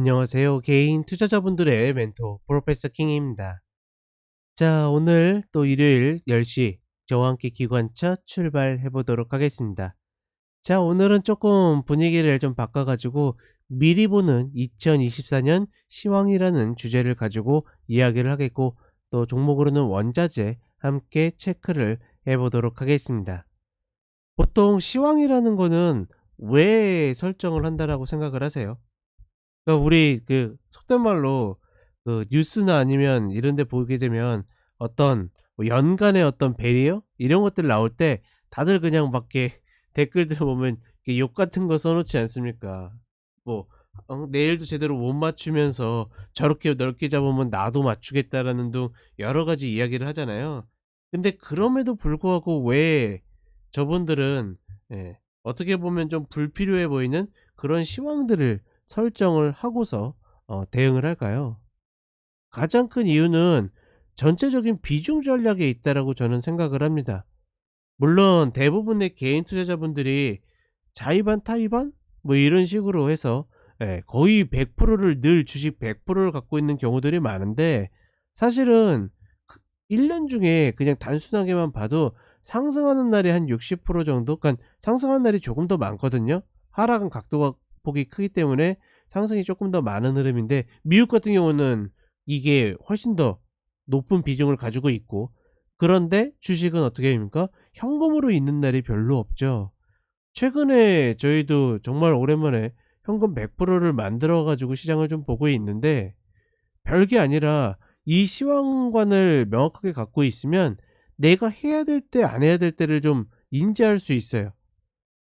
안녕하세요. 개인 투자자분들의 멘토 프로페서 킹입니다. 자, 오늘 또 일요일 10시 저와 함께 기관차 출발해 보도록 하겠습니다. 자, 오늘은 조금 분위기를 좀 바꿔 가지고 미리 보는 2024년 시황이라는 주제를 가지고 이야기를 하겠고, 또 종목으로는 원자재 함께 체크를 해 보도록 하겠습니다. 보통 시황이라는 거는 왜 설정을 한다라고 생각을 하세요? 그러니까 우리 속된 말로 뉴스나 아니면 이런 데 보게 되면 어떤 뭐 연간의 어떤 배리어 이런 것들 나올 때 다들 그냥 막 이렇게 댓글들 보면 이렇게 욕 같은 거 써 놓지 않습니까? 뭐 "내일도 제대로 못 맞추면서 저렇게 넓게 잡으면 나도 맞추겠다."라는 등 여러 가지 이야기를 하잖아요. 근데 그럼에도 불구하고 왜 저분들은, 어떻게 보면 좀 불필요해 보이는 그런 시황들을 설정을 하고서 대응을 할까요? 가장 큰 이유는 전체적인 비중 전략에 있다라고 저는 생각을 합니다. 물론 대부분의 개인 투자자분들이 자의반 타의반 뭐 이런 식으로 해서 거의 100%를 늘 주식 100%를 갖고 있는 경우들이 많은데, 사실은 1년 중에 그냥 단순하게만 봐도 상승하는 날이 한 60% 정도, 그러니까 상승하는 날이 조금 더 많거든요. 하락은 각도가 폭이 크기 때문에 상승이 조금 더 많은 흐름인데, 미국 같은 경우는 이게 훨씬 더 높은 비중을 가지고 있고, 그런데 주식은 어떻게 됩니까? 현금으로 있는 날이 별로 없죠. 최근에 저희도 정말 오랜만에 현금 100%를 만들어 가지고 시장을 좀 보고 있는데, 별게 아니라 이 시황관을 명확하게 갖고 있으면 내가 해야 될 때 안 해야 될 때를 좀 인지할 수 있어요.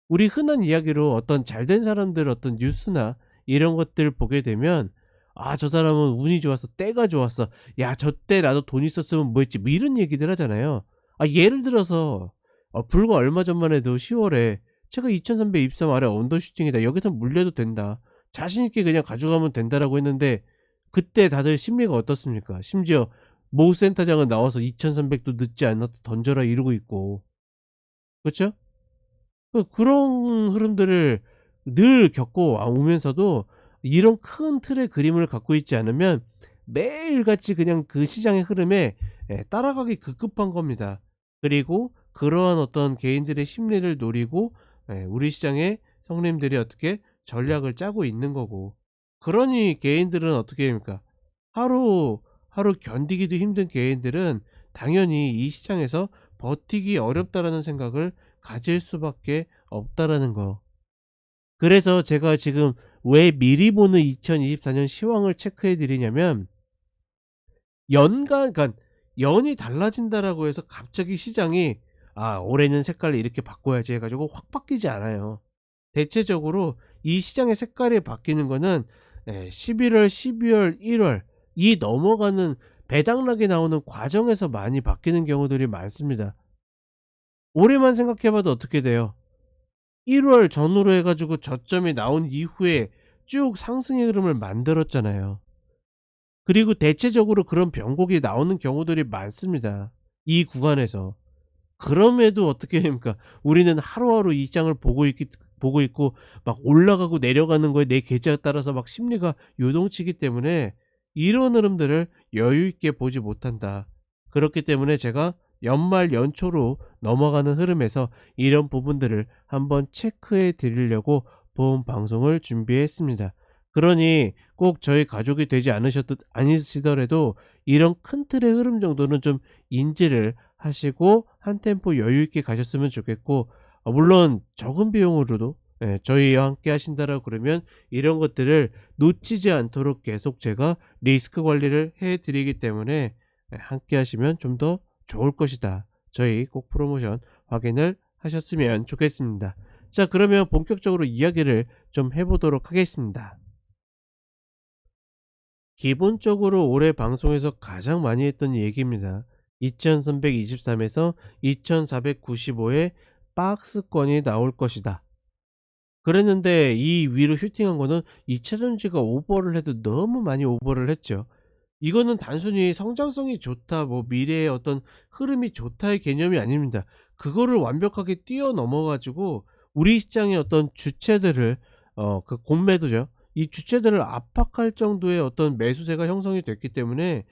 우리 흔한 이야기로 어떤 잘된 사람들 어떤 뉴스나 이런 것들 보게 되면 '아, 저 사람은 운이 좋았어. 때가 좋았어. 야, 저 때 나도 돈 있었으면 뭐 했지.' 뭐 이런 얘기들 하잖아요. 예를 들어서 불과 얼마 전만 해도 10 월에 제가 2323 아래 언더슈팅이다. 여기서 물려도 된다. 자신 있게 그냥 가져가면 된다라고 했는데, 그때 다들 심리가 어떻습니까? 심지어 모 센터장은 나와서 2300도 늦지 않아도 던져라 이러고 있고. 그렇죠? 그런 흐름들을 늘 겪고 오면서도 이런 큰 틀의 그림을 갖고 있지 않으면 매일같이 그냥 그 시장의 흐름에 따라가기 급급한 겁니다. 그리고 그러한 어떤 개인들의 심리를 노리고 우리 시장의 성님들이 어떻게 전략을 짜고 있는 거고, 그러니 개인들은 어떻게 됩니까? 하루 하루 견디기도 힘든 개인들은 당연히 이 시장에서 버티기 어렵다라는 생각을 가질 수밖에 없다라는 거. 그래서 제가 지금 왜 미리 보는 2024년 시황을 체크해 드리냐면, 그러니까 연이 달라진다라고 해서 갑자기 시장이 '아, 올해는 색깔을 이렇게 바꿔야지.' 해 가지고 확 바뀌지 않아요. 대체적으로 이 시장의 색깔이 바뀌는 거는 11월, 12월, 1월 이 넘어가는 배당락이 나오는 과정에서 많이 바뀌는 경우들이 많습니다. 올해만 생각해 봐도 어떻게 돼요? 1월 전후로 해 가지고 저점이 나온 이후에 쭉 상승의 흐름을 만들었잖아요. 그리고 대체적으로 그런 변곡이 나오는 경우들이 많습니다, 이 구간에서. 그럼에도 어떻게 됩니까? 우리는 하루하루 이 장을 보고 있고 막 올라가고 내려가는 거에 내 계좌에 따라서 막 심리가 요동치기 때문에 이런 흐름들을 여유 있게 보지 못한다. 그렇기 때문에 제가 연말 연초로 넘어가는 흐름에서 이런 부분들을 한번 체크해 드리려고 본 방송을 준비했습니다. 그러니 꼭 저희 가족이 되지 아니시더라도 이런 큰 틀의 흐름 정도는 좀 인지를 하시고 한 템포 여유 있게 가셨으면 좋겠고, 물론 적은 비용으로도 저희와 함께 하신다라고 그러면 이런 것들을 놓치지 않도록 계속 제가 리스크 관리를 해 드리기 때문에 함께 하시면 좀 더 좋을 것이다. 저희 꼭 프로모션 확인을 하셨으면 좋겠습니다. 자, 그러면 본격적으로 이야기를 좀 해 보도록 하겠습니다. 기본적으로 올해 방송에서 가장 많이 했던 얘기입니다. 2323에서 2495의 박스권이 나올 것이다. 그랬는데 이 위로 슈팅한 거는 2차 전지가 오버를 해도 너무 많이 오버를 했죠. 이거는 단순히 성장성이 좋다, 뭐 미래의 어떤 흐름이 좋다의 개념이 아닙니다. 그거를 완벽하게 뛰어넘어 가지고 우리 시장의 어떤 주체들을 공매도죠. 이 주체들을 압박할 정도의 어떤 매수세가 형성이 됐기 때문에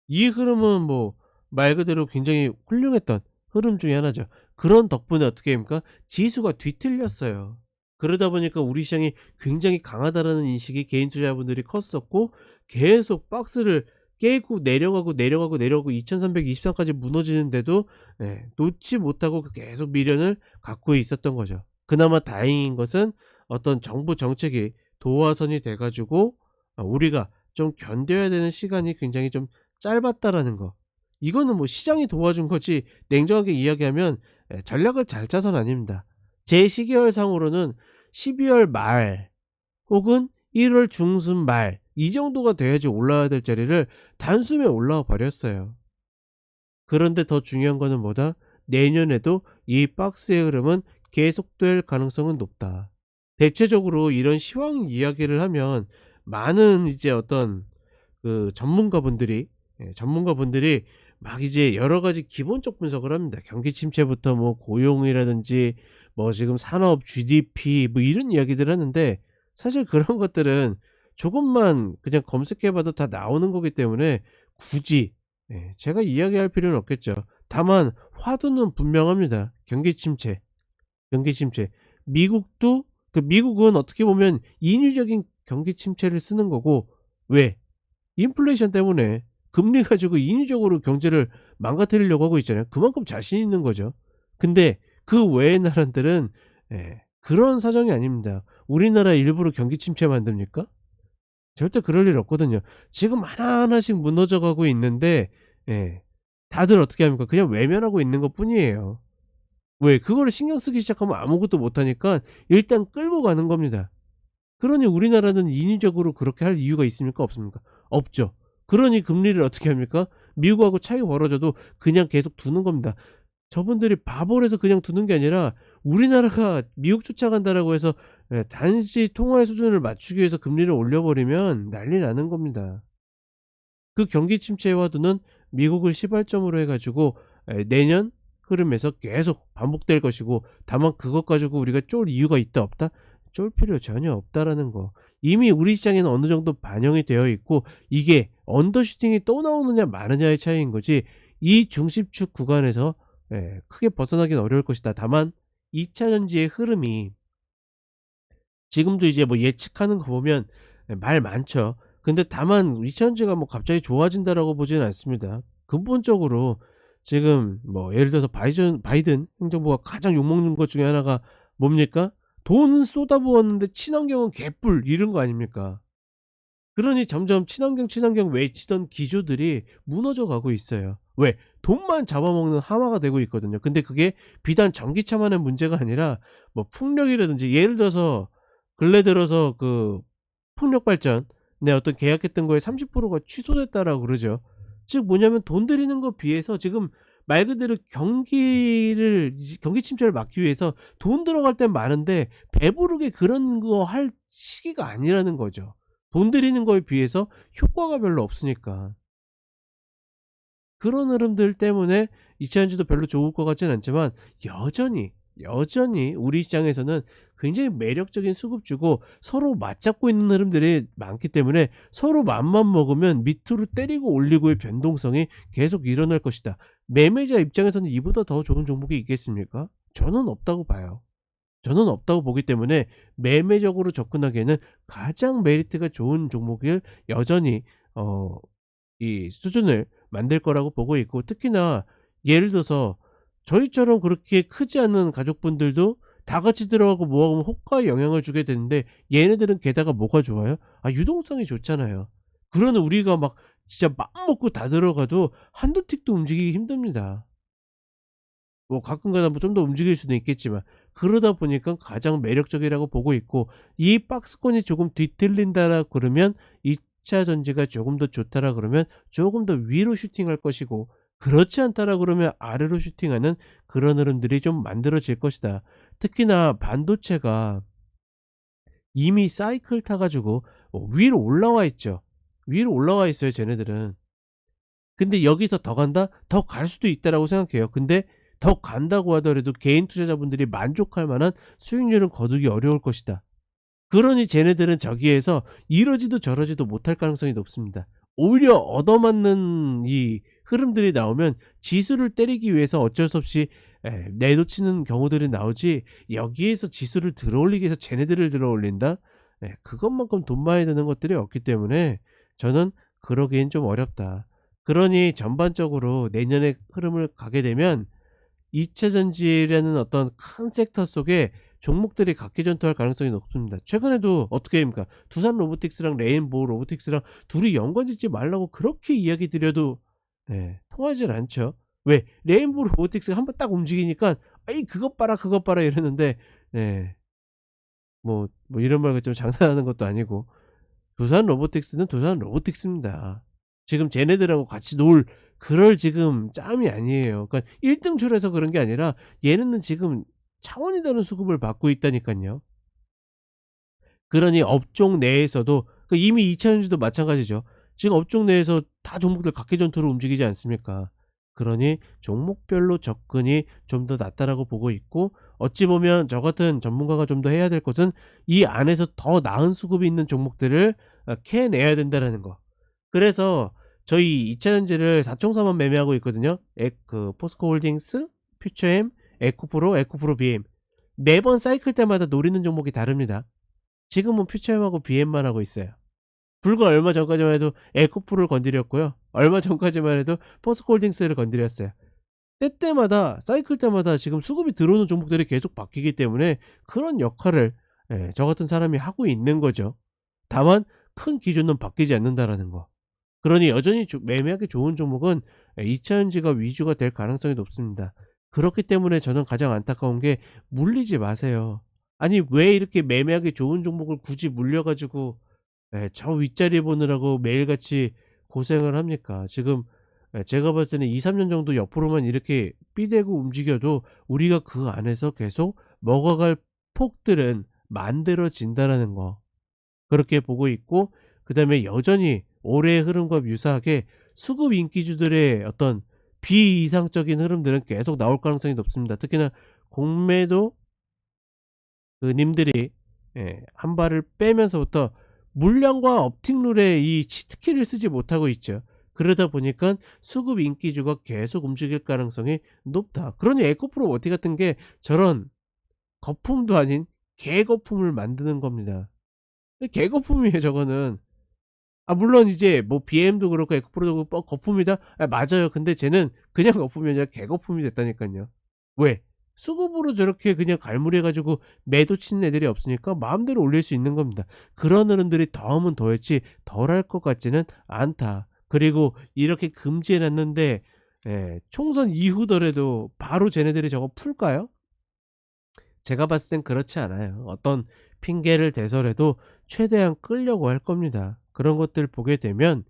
이 흐름은 뭐 말 그대로 굉장히 훌륭했던 흐름 중에 하나죠. 그런 덕분에 어떻게 됩니까? 지수가 뒤틀렸어요. 그러다 보니까 우리 시장이 굉장히 강하다라는 인식이 개인 투자자분들이 컸었고, 계속 박스를 깨고 내려가고 내려가고 내려가고 2323까지 무너지는데도 놓지 못하고 계속 미련을 갖고 있었던 거죠. 그나마 다행인 것은 어떤 정부 정책이 도화선이 돼 가지고 우리가 좀 견뎌야 되는 시간이 굉장히 좀 짧았다라는 거. 이거는 뭐 시장이 도와준 거지, 냉정하게 이야기하면 전략을 잘 짜선 아닙니다. 제 시계열상으로는 12월 말 혹은 1월 중순 말 이 정도가 돼야지 올라와야 될 자리를 단숨에 올라와 버렸어요. 그런데 더 중요한 거는 뭐다? 내년에도 이 박스의 흐름은 계속될 가능성은 높다. 대체적으로 이런 시황 이야기를 하면 많은 이제 어떤 그 전문가분들이 막 이제 여러 가지 기본적 분석을 합니다. 경기 침체부터 뭐 고용이라든지 뭐 지금 산업 GDP 뭐 이런 이야기들을 하는데, 사실 그런 것들은 조금만 그냥 검색해 봐도 다 나오는 거기 때문에 굳이 제가 이야기할 필요는 없겠죠. 다만 화두는 분명합니다. 경기 침체, 경기 침체. 미국도 미국은 어떻게 보면 인위적인 경기 침체를 쓰는 거고, 왜? 인플레이션 때문에 금리 가지고 인위적으로 경제를 망가뜨리려고 하고 있잖아요. 그만큼 자신 있는 거죠. 근데 그 외의 나라들은 그런 사정이 아닙니다. 우리나라 일부러 경기 침체 만듭니까? 절대 그럴 일 없거든요. 지금 하나하나씩 무너져 가고 있는데 다들 어떻게 합니까? 그냥 외면하고 있는 것뿐이에요. 왜? 그거를 신경 쓰기 시작하면 아무것도 못 하니까 일단 끌고 가는 겁니다. 그러니 우리나라는 인위적으로 그렇게 할 이유가 있습니까? 없습니까? 없죠. 그러니 금리를 어떻게 합니까? 미국하고 차이 벌어져도 그냥 계속 두는 겁니다. 저분들이 바보라서 그냥 두는 게 아니라 우리나라가 미국 쫓아간다라고 해서 단지 통화의 수준을 맞추기 위해서 금리를 올려버리면 난리 나는 겁니다. 그 경기 침체의 화두는 미국을 시발점으로 해 가지고 내년 흐름에서 계속 반복될 것이고, 다만 그것 가지고 우리가 쫄 이유가 있다 없다? 쫄 필요 전혀 없다라는 거. 이미 우리 시장에는 어느 정도 반영이 되어 있고, 이게 언더슈팅이 또 나오느냐 마느냐의 차이인 거지, 이 중심축 구간에서 크게 벗어나긴 어려울 것이다. 다만 2차 전지의 흐름이 지금도 이제 뭐 예측하는 거 보면 말 많죠. 근데 다만 2차 전지가 뭐 갑자기 좋아진다라고 보지는 않습니다. 근본적으로 지금 뭐 예를 들어서 바이든 행정부가 가장 욕먹는 것 중에 하나가 뭡니까? 돈 쏟아부었는데 친환경은 개뿔 이런 거 아닙니까? 그러니 점점 친환경 외치던 기조들이 무너져 가고 있어요. 왜? 돈만 잡아먹는 하마가 되고 있거든요. 근데 그게 비단 전기차만의 문제가 아니라 뭐 풍력이라든지, 예를 들어서 근래 들어서 그 풍력 발전 어떤 계약했던 거에 30%가 취소됐다라고 그러죠. 즉 뭐냐면 돈 들이는 거 비해서 지금 말 그대로 경기 침체를 막기 위해서 돈 들어갈 땐 많은데 배부르게 그런 거 할 시기가 아니라는 거죠. 돈 들이는 거에 비해서 효과가 별로 없으니까. 그런 흐름들 때문에 2차 전지도 별로 좋을 것 같지는 않지만, 여전히 우리 시장에서는 굉장히 매력적인 수급주고 서로 맞잡고 있는 흐름들이 많기 때문에 서로 맘만 먹으면 밑으로 때리고 올리고의 변동성이 계속 일어날 것이다. 매매자 입장에서는 이보다 더 좋은 종목이 있겠습니까? 저는 없다고 봐요. 저는 없다고 보기 때문에 매매적으로 접근하기에는 가장 메리트가 좋은 종목을 여전히 이 수준을 만들 거라고 보고 있고, 특히나 예를 들어서 저희처럼 그렇게 크지 않은 가족분들도 다 같이 들어가고 모아보면 호가에 영향을 주게 되는데, 얘네들은 게다가 뭐가 좋아요? 유동성이 좋잖아요. 그러는 우리가 막 진짜 맘 먹고 다 들어가도 한두 틱도 움직이기 힘듭니다. 뭐 가끔가다 뭐 좀 더 움직일 수는 있겠지만, 그러다 보니까 가장 매력적이라고 보고 있고, 이 박스권이 조금 뒤틀린다라 그러면 2차 전지가 조금 더 좋다라 그러면 조금 더 위로 슈팅할 것이고, 그렇지 않다라 그러면 아래로 슈팅하는 그런 흐름들이 좀 만들어질 것이다. 특히나 반도체가 이미 사이클 타 가지고 위로 올라와 있죠. 위로 올라와 있어요, 쟤네들은. 근데 여기서 더 간다? 더 갈 수도 있다라고 생각해요. 근데 더 간다고 하더라도 개인 투자자분들이 만족할 만한 수익률은 거두기 어려울 것이다. 그러니 쟤네들은 저기에서 이러지도 저러지도 못할 가능성이 높습니다. 오히려 얻어맞는 이 흐름들이 나오면 지수를 때리기 위해서 어쩔 수 없이 내놓치는 경우들이 나오지, 여기에서 지수를 들어올리기 위해서 쟤네들을 들어올린다? 그것만큼 돈 많이 드는 것들이 없기 때문에 저는 그러기엔 좀 어렵다. 그러니 전반적으로 내년의 흐름을 가게 되면 2차 전지라는 어떤 큰 섹터 속에 종목들이 각기전투할 가능성이 높습니다. 최근에도 어떻게 됩니까? 두산 로보틱스랑 레인보우 로보틱스랑 둘이 연관 짓지 말라고 그렇게 이야기 드려도 통하질 않죠. 왜? 레인보우 로보틱스가 한번 딱 움직이니까 "에이 그것 봐라, 그것 봐라." 이러는데, 예 뭐 이런 말 좀 장난하는 것도 아니고, 두산 로보틱스는 두산 로보틱스입니다. 지금 쟤네들하고 같이 놀 그럴 지금 짬이 아니에요. 그러니까 1등 줄에서 그런 게 아니라 얘네는 지금 차원이 다른 수급을 받고 있다니깐요. 그러니 업종 내에서도 이미 이차전지도 마찬가지죠. 지금 업종 내에서 다 종목들 각계전투로 움직이지 않습니까? 그러니 종목별로 접근이 좀 더 낫다라고 보고 있고, 어찌 보면 저 같은 전문가가 좀 더 해야 될 것은 이 안에서 더 나은 수급이 있는 종목들을 캐내야 된다라는 거. 그래서 저희 이차전지를 4총사만 매매하고 있거든요. 포스코홀딩스, 퓨처엠, 에코프로, 에코프로 BM. 매번 사이클 때마다 노리는 종목이 다릅니다. 지금은 퓨처엠하고 BM만 하고 있어요. 불과 얼마 전까지만 해도 에코프로를 건드렸고요. 얼마 전까지만 해도 포스코홀딩스를 건드렸어요. 때때마다 사이클 때마다 지금 수급이 들어오는 종목들이 계속 바뀌기 때문에 그런 역할을 저 같은 사람이 하고 있는 거죠. 다만 큰 기준은 바뀌지 않는다라는 거. 그러니 여전히 매매하기 좋은 종목은 2차전지가 위주가 될 가능성이 높습니다. 그렇기 때문에 저는 가장 안타까운 게, 물리지 마세요. 아니 왜 이렇게 매매하기 좋은 종목을 굳이 물려 가지고 저 윗자리 보느라고 매일같이 고생을 합니까? 지금 제가 봤을 때는 2-3년 정도 옆으로만 이렇게 삐대고 움직여도 우리가 그 안에서 계속 먹어갈 폭들은 만들어진다라는 거, 그렇게 보고 있고, 그다음에 여전히 올해의 흐름과 유사하게 수급 인기주들의 어떤 비이상적인 흐름들은 계속 나올 가능성이 높습니다. 특히나 공매도 님들이 한 발을 빼면서부터 물량과 업틱 룰에 이 치트키를 쓰지 못하고 있죠. 그러다 보니까 수급 인기주가 계속 움직일 가능성이 높다. 그러니 에코프로 워티 같은 게 저런 거품도 아닌 개거품을 만드는 겁니다. 개거품이에요 저거는. 물론 이제 뭐 BM도 그렇고 에코프로도 그렇고 거품이다? 맞아요. 근데 쟤는 그냥 거품이 아니라 개거품이 됐다니깐요. 왜? 수급으로 저렇게 그냥 갈무리 해 가지고 매도 치는 애들이 없으니까 마음대로 올릴 수 있는 겁니다. 그런 어른들이 더하면 더했지 덜할 것 같지는 않다. 그리고 이렇게 금지해 놨는데 총선 이후더라도 바로 쟤네들이 저거 풀까요? 제가 봤을 땐 그렇지 않아요. 어떤 핑계를 대서라도 최대한 끌려고 할 겁니다. 그런 것들 보게 되면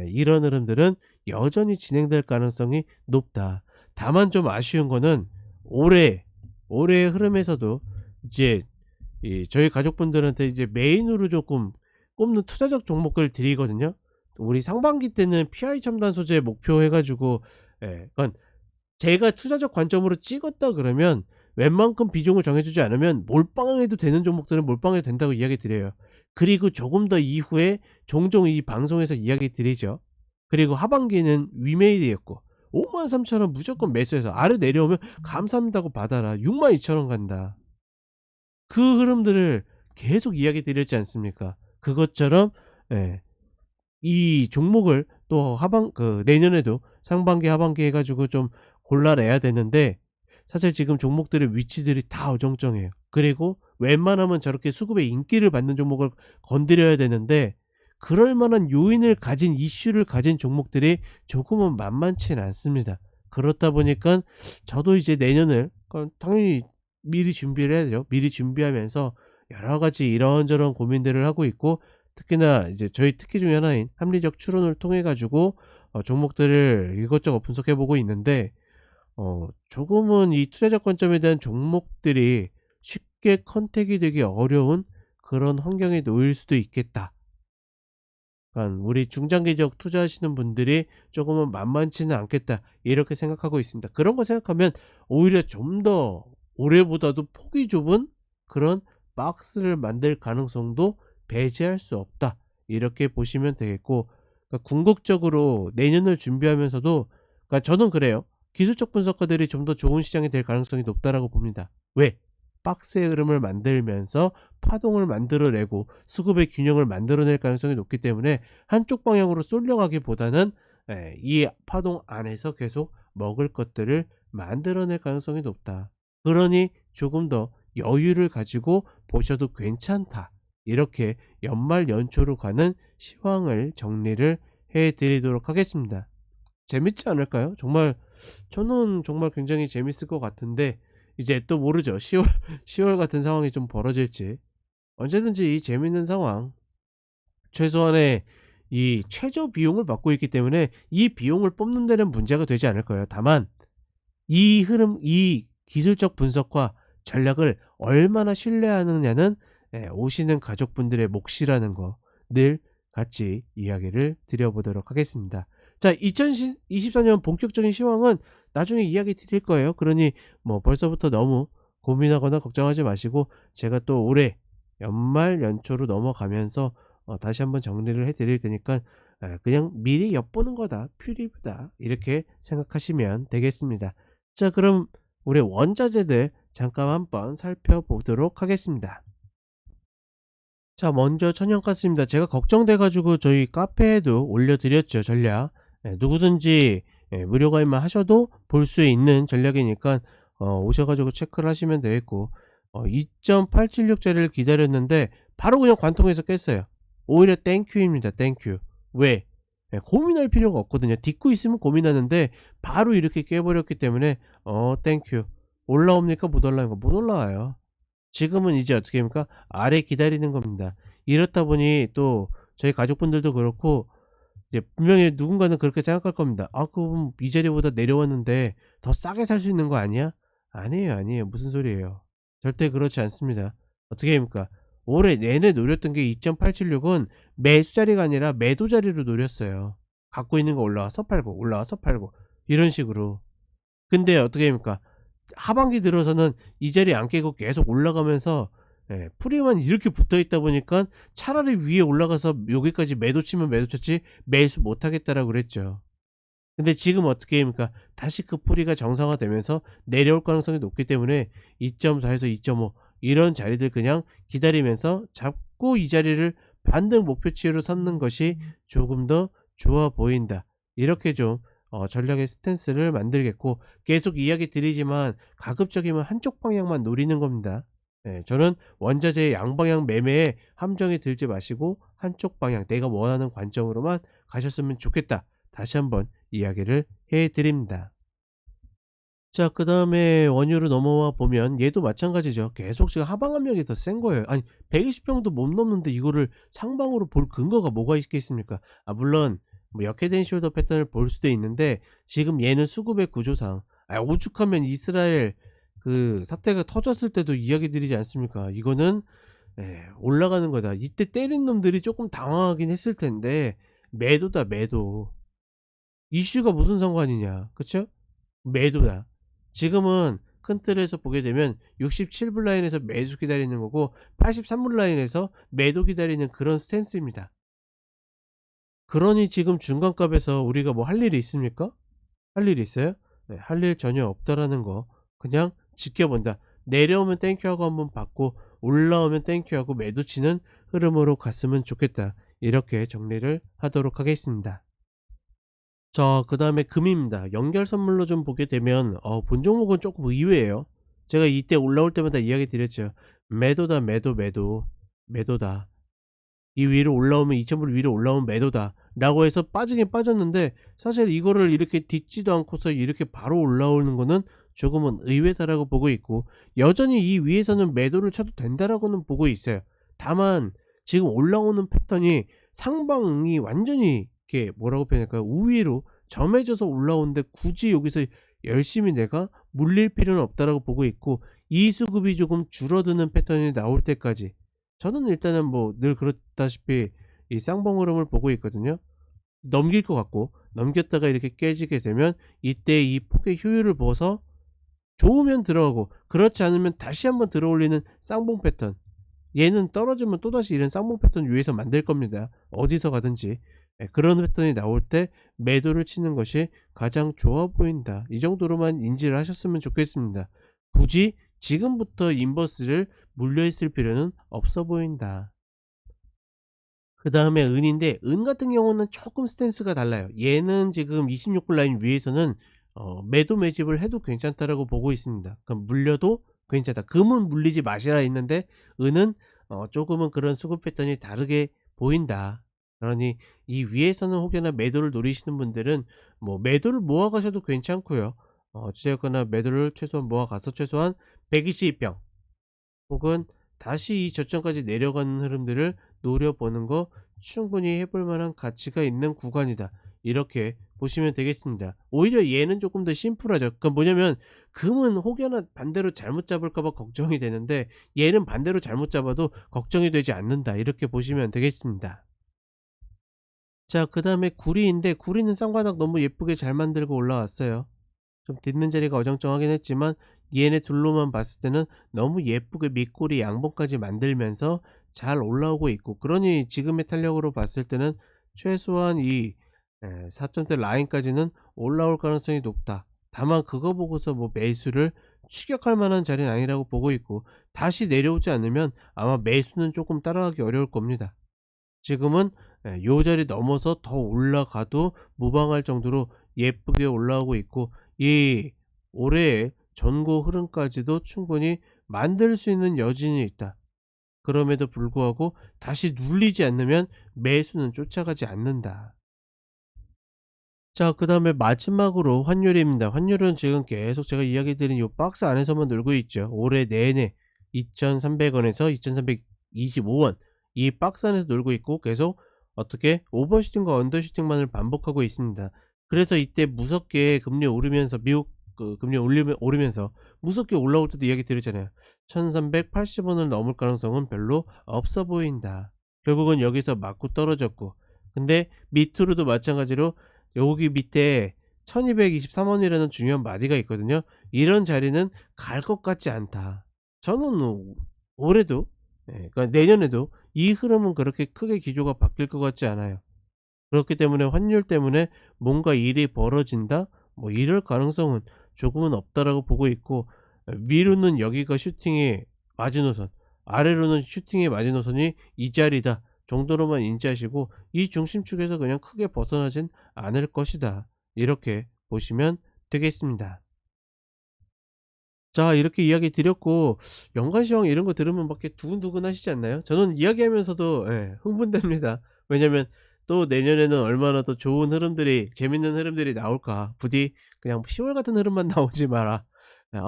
이런 흐름들은 여전히 진행될 가능성이 높다. 다만 좀 아쉬운 거는 올해의 흐름에서도 이제 저희 가족분들한테 이제 메인으로 조금 꼽는 투자적 종목을 드리거든요. 우리 상반기 때는 PI 첨단 소재 목표 해 가지고, 그러니까 제가 투자적 관점으로 찍었다 그러면 웬만큼 비중을 정해주지 않으면 몰빵해도 되는 종목들은 몰빵해도 된다고 이야기 드려요. 그리고 조금 더 이후에 종종 이 방송에서 이야기 드리죠. 그리고 하반기는 위메이드였고 53,000원 무조건 매수해서 아래 내려오면 감사합니다고 받아라. 62,000원 간다. 그 흐름들을 계속 이야기 드렸지 않습니까? 그것처럼 예, 이 종목을 또 내년에도 상반기 하반기 해 가지고 좀 골라내야 되는데, 사실 지금 종목들의 위치들이 다 어정쩡해요. 그리고 웬만하면 저렇게 수급의 인기를 받는 종목을 건드려야 되는데, 그럴 만한 요인을 가진 이슈를 가진 종목들이 조금은 만만치는 않습니다. 그렇다 보니까 저도 이제 내년을 당연히 미리 준비를 해야 되죠. 미리 준비하면서 여러 가지 이런저런 고민들을 하고 있고, 특히나 이제 저희 특기 중에 하나인 합리적 추론을 통해 가지고 종목들을 이것저것 분석해 보고 있는데, 조금은 이 투자적 관점에 대한 종목들이 쉽게 컨택이 되기 어려운 그런 환경에 놓일 수도 있겠다. 그러니까 우리 중장기적 투자하시는 분들이 조금은 만만치는 않겠다, 이렇게 생각하고 있습니다. 그런 거 생각하면 오히려 좀 더 올해보다도 폭이 좁은 그런 박스를 만들 가능성도 배제할 수 없다. 이렇게 보시면 되겠고, 그러니까 궁극적으로 내년을 준비하면서도, 그러니까 저는 그래요. 기술적 분석가들이 좀 더 좋은 시장이 될 가능성이 높다라고 봅니다. 왜? 박스의 흐름을 만들면서 파동을 만들어내고 수급의 균형을 만들어낼 가능성이 높기 때문에 한쪽 방향으로 쏠려가기보다는 이 파동 안에서 계속 먹을 것들을 만들어낼 가능성이 높다. 그러니 조금 더 여유를 가지고 보셔도 괜찮다. 이렇게 연말 연초로 가는 시황을 정리를 해 드리도록 하겠습니다. 재밌지 않을까요? 정말 저는 정말 굉장히 재밌을 것 같은데, 이제 또 모르죠. 10월 같은 상황이 좀 벌어질지. 언제든지 이 재밌는 상황, 최소한의 이 최저 비용을 받고 있기 때문에 이 비용을 뽑는 데는 문제가 되지 않을 거예요. 다만 이 흐름, 이 기술적 분석과 전략을 얼마나 신뢰하느냐는 오시는 가족분들의 몫이라는 거 늘 같이 이야기를 드려보도록 하겠습니다. 자, 2024년 본격적인 시황은 나중에 이야기 드릴 거예요. 그러니 뭐 벌써부터 너무 고민하거나 걱정하지 마시고, 제가 또 올해 연말 연초로 넘어가면서 다시 한번 정리를 해 드릴 테니까 그냥 미리 엿보는 거다, 퓨리뷰다, 이렇게 생각하시면 되겠습니다. 자, 그럼 우리 원자재들 잠깐 한번 살펴보도록 하겠습니다. 자, 먼저 천연가스입니다. 제가 걱정돼 가지고 저희 카페에도 올려드렸죠, 전략. 누구든지 무료 가입만 하셔도 볼 수 있는 전략이니까 오셔 가지고 체크를 하시면 되겠고, 2.876짜리를 기다렸는데 바로 그냥 관통해서 깼어요. 오히려 땡큐입니다. 땡큐. 왜? 고민할 필요가 없거든요. 딛고 있으면 고민하는데 바로 이렇게 깨버렸기 때문에 땡큐. 올라옵니까? 못 올라옵니까? 못 올라와요. 지금은 이제 어떻게 합니까? 아래 기다리는 겁니다. 이렇다 보니 또 저희 가족분들도 그렇고, 이제 분명히 누군가는 그렇게 생각할 겁니다. 아, 그럼 이 자리보다 내려왔는데 더 싸게 살 수 있는 거 아니야? 아니에요, 아니에요. 무슨 소리예요. 절대 그렇지 않습니다. 어떻게 합니까? 올해 내내 노렸던 게 2.876은 매수 자리가 아니라 매도 자리로 노렸어요. 갖고 있는 거 올라와서 팔고, 올라와서 팔고, 이런 식으로. 근데 어떻게 합니까? 하반기 들어서는 이 자리 안 깨고 계속 올라가면서 풀이만 이렇게 붙어 있다 보니까 차라리 위에 올라가서 여기까지 매도 치면 매도 쳤지 매수 못 하겠다라고 그랬죠. 근데 지금 어떻게 합니까? 다시 그 풀이가 정상화되면서 내려올 가능성이 높기 때문에 2.4에서 2.5 이런 자리들 그냥 기다리면서 잡고 이 자리를 반등 목표치로 삼는 것이 조금 더 좋아 보인다. 이렇게 좀 전략의 스탠스를 만들겠고, 계속 이야기 드리지만 가급적이면 한쪽 방향만 노리는 겁니다. 저는 원자재의 양방향 매매에 함정에 들지 마시고 한쪽 방향, 내가 원하는 관점으로만 가셨으면 좋겠다. 다시 한번 이야기를 해 드립니다. 자, 그 다음에 원유로 넘어와 보면 얘도 마찬가지죠. 계속 지금 하방 압력이 더 센 거예요. 아니, 120평도 못 넘는데 이거를 상방으로 볼 근거가 뭐가 있겠습니까? 물론 뭐 역회된 숄더 패턴을 볼 수도 있는데, 지금 얘는 수급의 구조상 오죽하면 이스라엘 그 사태가 터졌을 때도 이야기 드리지 않습니까? 이거는 올라가는 거다. 이때 때린 놈들이 조금 당황하긴 했을 텐데 매도다, 매도. 이슈가 무슨 상관이냐, 그쵸? 매도다. 지금은 큰 틀에서 보게 되면 67불 라인에서 매수 기다리는 거고 83불 라인에서 매도 기다리는 그런 스탠스입니다. 그러니 지금 중간값에서 우리가 뭐 할 일이 있습니까? 할 일이 있어요? 할 일 전혀 없다라는 거 그냥 지켜본다. 내려오면 땡큐하고 한번 받고 올라오면 땡큐하고 매도 치는 흐름으로 갔으면 좋겠다. 이렇게 정리를 하도록 하겠습니다. 자, 그 다음에 금입니다. 연결 선물로 좀 보게 되면 본 종목은 조금 의외예요. 제가 이때 올라올 때마다 이야기 드렸죠. 매도다, 매도, 매도, 매도다. 이 위로 올라오면 2000불 위로 올라오면 매도다 라고 해서 빠지긴 빠졌는데, 사실 이거를 이렇게 딛지도 않고서 이렇게 바로 올라오는 거는 조금은 의외다라고 보고 있고, 여전히 이 위에서는 매도를 쳐도 된다라고는 보고 있어요. 다만 지금 올라오는 패턴이 상방이 완전히 이렇게 뭐라고 표현할까요? 우위로 점해져서 올라오는데 굳이 여기서 열심히 내가 물릴 필요는 없다라고 보고 있고, 이 수급이 조금 줄어드는 패턴이 나올 때까지 저는 일단은 뭐 늘 그렇다시피 이 쌍봉 흐름을 보고 있거든요. 넘길 것 같고, 넘겼다가 이렇게 깨지게 되면 이때 이 폭의 효율을 보아서 좋으면 들어가고, 그렇지 않으면 다시 한번 들어올리는 쌍봉 패턴. 얘는 떨어지면 또다시 이런 쌍봉 패턴 위에서 만들 겁니다. 어디서 가든지. 예, 그런 패턴이 나올 때 매도를 치는 것이 가장 좋아 보인다. 이 정도로만 인지를 하셨으면 좋겠습니다. 굳이 지금부터 인버스를 물려 있을 필요는 없어 보인다. 그 다음에 은인데, 은 같은 경우는 조금 스탠스가 달라요. 얘는 지금 26불 라인 위에서는 매도 매집을 해도 괜찮다라고 보고 있습니다. 그럼 물려도 괜찮다. 금은 물리지 마시라 했는데, 은은 조금은 그런 수급 패턴이 다르게 보인다. 그러니 이 위에서는 혹여나 매도를 노리시는 분들은 뭐 매도를 모아 가셔도 괜찮고요. 어찌됐거나 매도를 최소한 모아 가서 최소한 122평 혹은 다시 이 저점까지 내려가는 흐름들을 노려보는 거 충분히 해볼 만한 가치가 있는 구간이다. 이렇게 보시면 되겠습니다. 오히려 얘는 조금 더 심플하죠. 그건 뭐냐면, 금은 혹여나 반대로 잘못 잡을까 봐 걱정이 되는데 얘는 반대로 잘못 잡아도 걱정이 되지 않는다. 이렇게 보시면 되겠습니다. 자, 그 다음에 구리인데, 구리는 쌍바닥 너무 예쁘게 잘 만들고 올라왔어요. 좀 딛는 자리가 어정쩡하긴 했지만 얘네 둘로만 봤을 때는 너무 예쁘게 밑꼬리 양봉까지 만들면서 잘 올라오고 있고, 그러니 지금의 탄력으로 봤을 때는 최소한 이 4점대 라인까지는 올라올 가능성이 높다. 다만 그거 보고서 뭐 매수를 추격할 만한 자리는 아니라고 보고 있고, 다시 내려오지 않으면 아마 매수는 조금 따라가기 어려울 겁니다. 지금은 요 자리 넘어서 더 올라가도 무방할 정도로 예쁘게 올라오고 있고, 이 올해의 전고 흐름까지도 충분히 만들 수 있는 여진이 있다. 그럼에도 불구하고 다시 눌리지 않으면 매수는 쫓아가지 않는다. 자, 그 다음에 마지막으로 환율입니다. 환율은 지금 계속 제가 이야기 드린 요 박스 안에서만 놀고 있죠. 올해 내내 2,300원에서 2,325원 이 박스 안에서 놀고 있고, 계속 어떻게 오버슈팅과 언더슈팅만을 반복하고 있습니다. 그래서 이때 무섭게 금리 오르면서, 미국 그 금리 오르면서 무섭게 올라올 때도 이야기 드렸잖아요. 1,380원을 넘을 가능성은 별로 없어 보인다. 결국은 여기서 맞고 떨어졌고, 근데 밑으로도 마찬가지로 여기 밑에 1223원이라는 중요한 마디가 있거든요. 이런 자리는 갈 것 같지 않다. 저는 올해도, 그러니까 내년에도 이 흐름은 그렇게 크게 기조가 바뀔 것 같지 않아요. 그렇기 때문에 환율 때문에 뭔가 일이 벌어진다, 뭐 이럴 가능성은 조금은 없다라고 보고 있고, 위로는 여기가 슈팅의 마지노선, 아래로는 슈팅의 마지노선이 이 자리다 정도로만 인지하시고, 이 중심축에서 그냥 크게 벗어나진 않을 것이다. 이렇게 보시면 되겠습니다. 자, 이렇게 이야기 드렸고, 연관시황 이런 거 들으면 막 이렇게 두근두근 하시지 않나요? 저는 이야기하면서도 흥분됩니다. 왜냐면 또 내년에는 얼마나 더 좋은 흐름들이, 재밌는 흐름들이 나올까. 부디 그냥 10월 같은 흐름만 나오지 마라.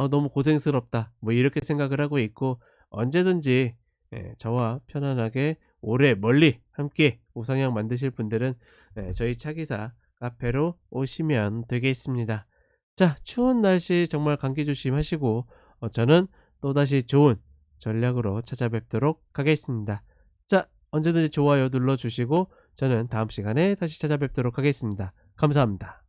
너무 고생스럽다. 뭐 이렇게 생각을 하고 있고, 언제든지 저와 편안하게 오래 멀리 함께 우상향 만드실 분들은 저희 차기사 카페로 오시면 되겠습니다. 자, 추운 날씨 정말 감기 조심하시고, 저는 또다시 좋은 전략으로 찾아뵙도록 하겠습니다. 자, 언제든지 좋아요 눌러주시고 저는 다음 시간에 다시 찾아뵙도록 하겠습니다. 감사합니다.